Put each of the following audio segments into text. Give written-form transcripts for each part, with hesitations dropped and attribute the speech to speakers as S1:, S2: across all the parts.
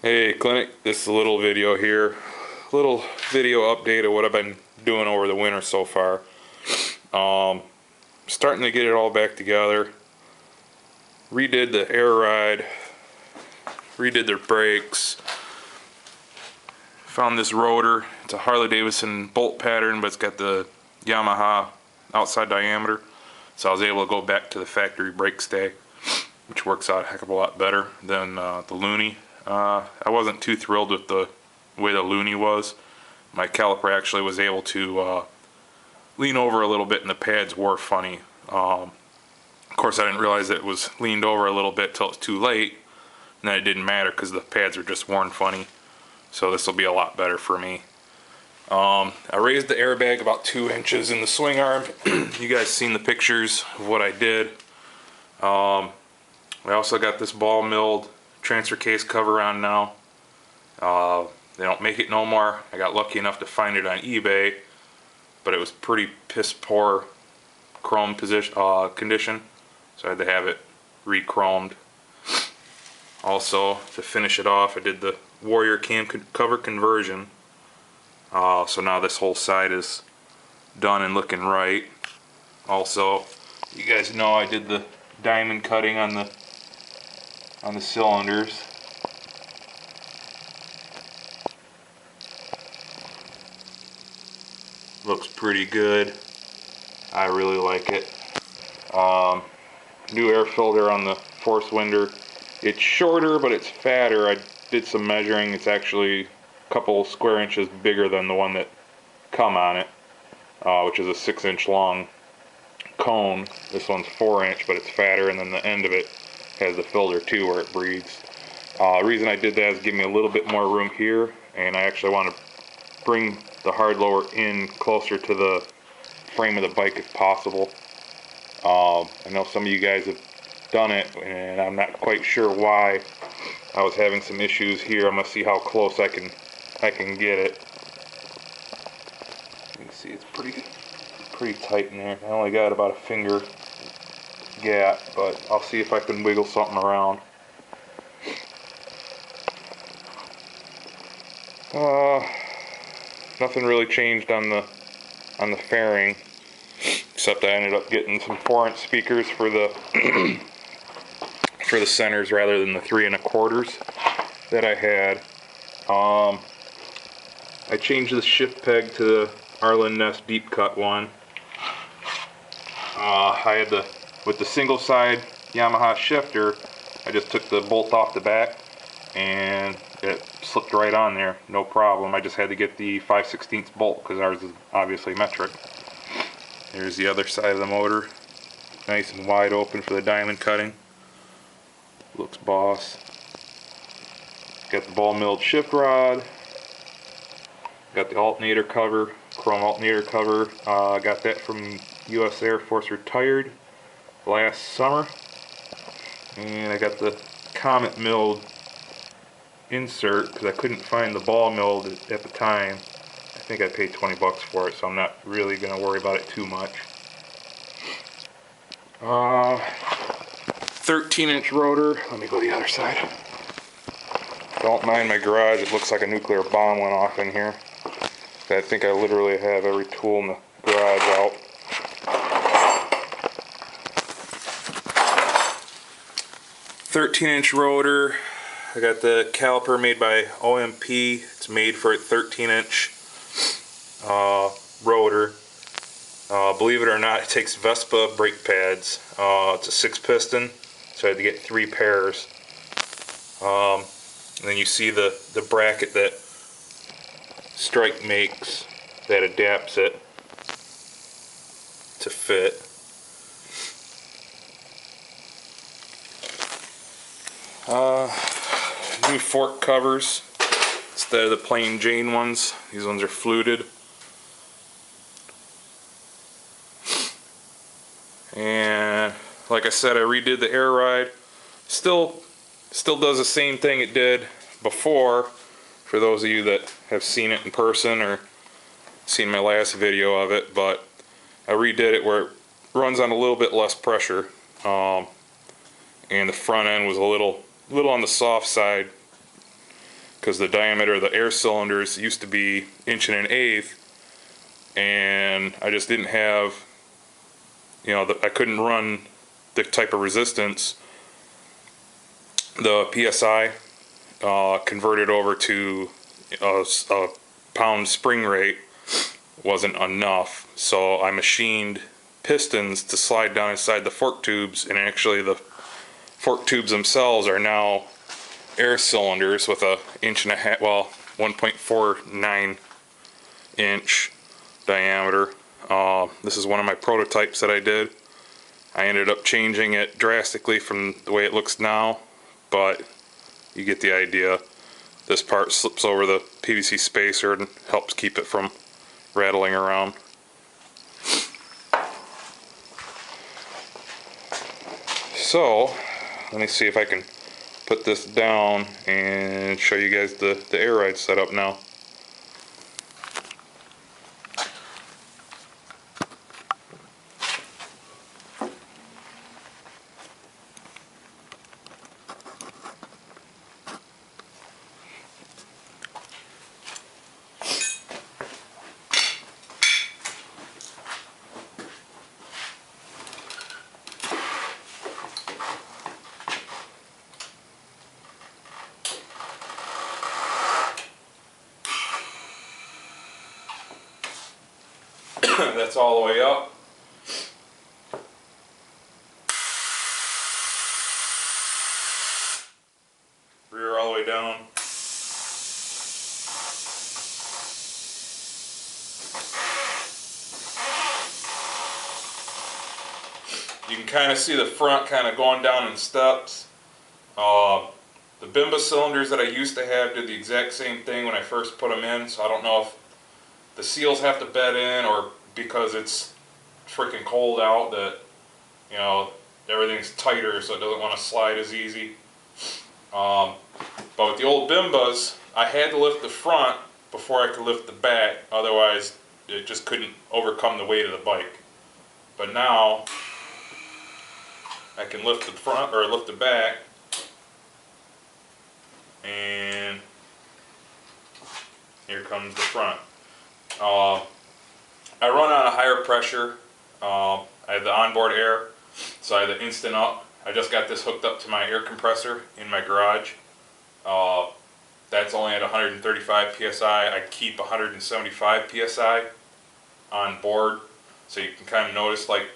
S1: Hey Clinic, this is a little video here. Little video update of what I've been doing over the winter so far. Starting to get it all back together. Redid the air ride. Redid their brakes. Found this rotor. It's a Harley Davidson bolt pattern, but it's got the Yamaha outside diameter. So I was able to go back to the factory brake stay, which works out a heck of a lot better than the Looney. I wasn't too thrilled with the way the Looney was. My caliper actually was able to lean over a little bit and the pads wore funny. Of course I didn't realize that it was leaned over a little bit till it's too late, and then it didn't matter because the pads were just worn funny. So this will be a lot better for me. I raised the airbag about 2 inches in the swing arm. You guys seen the pictures of what I did. I also got this ball milled transfer case cover on now. They don't make it no more. I got lucky enough to find it on eBay, but it was pretty piss poor chrome condition, so I had to have it re-chromed. Also, to finish it off, I did the Warrior cam cover conversion. So now this whole side is done and looking right. Also, you guys know I did the diamond cutting on the cylinders. Looks pretty good. I really like it. New air filter on the force winder. It's shorter, but it's fatter. I did some measuring. It's actually a couple square inches bigger than the one that come on it, which is a 6-inch long cone. This one's 4-inch, but it's fatter, and then the end of it has the filter too where it breathes. The reason I did that is give me a little bit more room here, and I actually want to bring the hard lower in closer to the frame of the bike if possible. I know some of you guys have done it, and I'm not quite sure why. I was having some issues here. I'm gonna see how close I can get it. You can see it's pretty tight in there. I only got about a finger gap, but I'll see if I can wiggle something around. Nothing really changed on the fairing, except I ended up getting some 4-inch speakers for the for the centers rather than the 3 1/4s that I had. I changed the shift peg to the Arlen Ness deep cut one. I had with the single side Yamaha shifter, I just took the bolt off the back and it slipped right on there, no problem. I just had to get the 5/16 bolt because ours is obviously metric. There's the other side of the motor, nice and wide open for the diamond cutting. Looks boss. Got the ball milled shift rod. Got the alternator cover, chrome alternator cover. Got that from U.S. Air Force retired last summer. And I got the Comet milled insert because I couldn't find the ball milled at the time. I think I paid 20 bucks for it, so I'm not really going to worry about it too much. 13-inch rotor. Let me go the other side. Don't mind my garage. It looks like a nuclear bomb went off in here. I think I literally have every tool in the garage out. "13-inch rotor. I got the caliper made by OMP. It's made for a 13-inch rotor. Believe it or not, it takes Vespa brake pads. It's a 6-piston, so I had to get 3 pairs. And then you see the bracket that Strike makes that adapts it to fit. New fork covers instead of the plain Jane ones. These ones are fluted. And like I said, I redid the air ride. Still does the same thing it did before, for those of you that have seen it in person or seen my last video of it, but I redid it where it runs on a little bit less pressure, and the front end was a little on the soft side because the diameter of the air cylinders used to be 1.125", and I just didn't have, I couldn't run the type of resistance. The PSI converted over to a pound spring rate wasn't enough, so I machined pistons to slide down inside the fork tubes, and actually the fork tubes themselves are now air cylinders with a 1.49 inch diameter. This is one of my prototypes that I did. I ended up changing it drastically from the way it looks now, but you get the idea. This part slips over the PVC spacer and helps keep it from rattling around. So let me see if I can put this down and show you guys the air ride setup now. That's all the way up. Rear all the way down. You can kind of see the front kind of going down in steps. The Bimba cylinders that I used to have did the exact same thing when I first put them in, so I don't know if the seals have to bed in or because it's freaking cold out that, everything's tighter so it doesn't want to slide as easy. But with the old Bimbas, I had to lift the front before I could lift the back, otherwise it just couldn't overcome the weight of the bike. But now I can lift the front or lift the back, and here comes the front. I run on a higher pressure. I have the onboard air, so I have the instant up. I just got this hooked up to my air compressor in my garage. That's only at 135 psi. I keep 175 psi on board, so you can kind of notice, like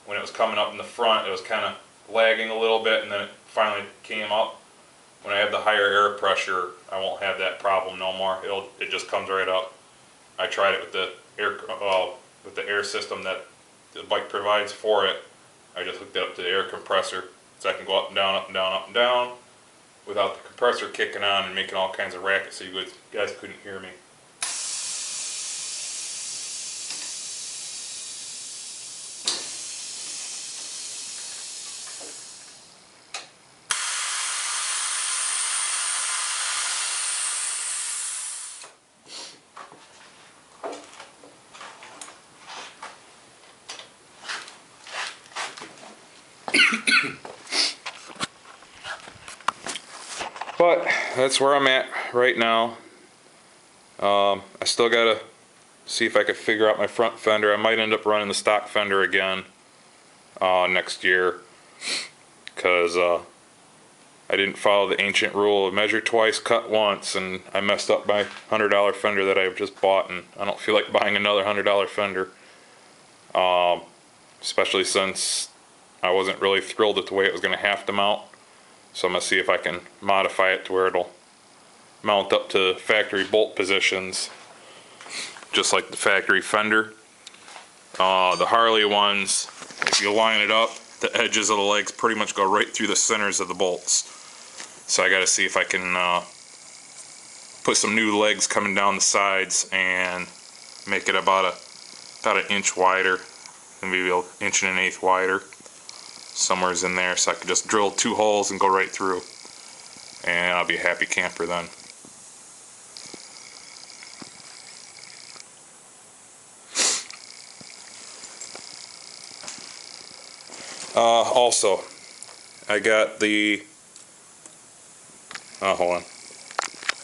S1: when it was coming up in the front, it was kind of lagging a little bit, and then it finally came up. When I have the higher air pressure, I won't have that problem no more. It just comes right up. I tried it with the air system that the bike provides for it. I just hooked it up to the air compressor, so I can go up and down, up and down, up and down, without the compressor kicking on and making all kinds of racket, so you guys couldn't hear me. But that's where I'm at right now. I still gotta see if I could figure out my front fender. I might end up running the stock fender again next year, because I didn't follow the ancient rule of measure twice, cut once, and I messed up my $100 fender that I've just bought, and I don't feel like buying another $100 fender, especially since I wasn't really thrilled at the way it was going to have to mount. So I'm going to see if I can modify it to where it'll mount up to factory bolt positions, just like the factory fender. The Harley ones, if you line it up, the edges of the legs pretty much go right through the centers of the bolts. So I got to see if I can put some new legs coming down the sides and make it about an inch wider, and maybe an 1.1 inch wider. Somewhere's in there, so I could just drill 2 holes and go right through, and I'll be a happy camper then. Also, I got the, hold on,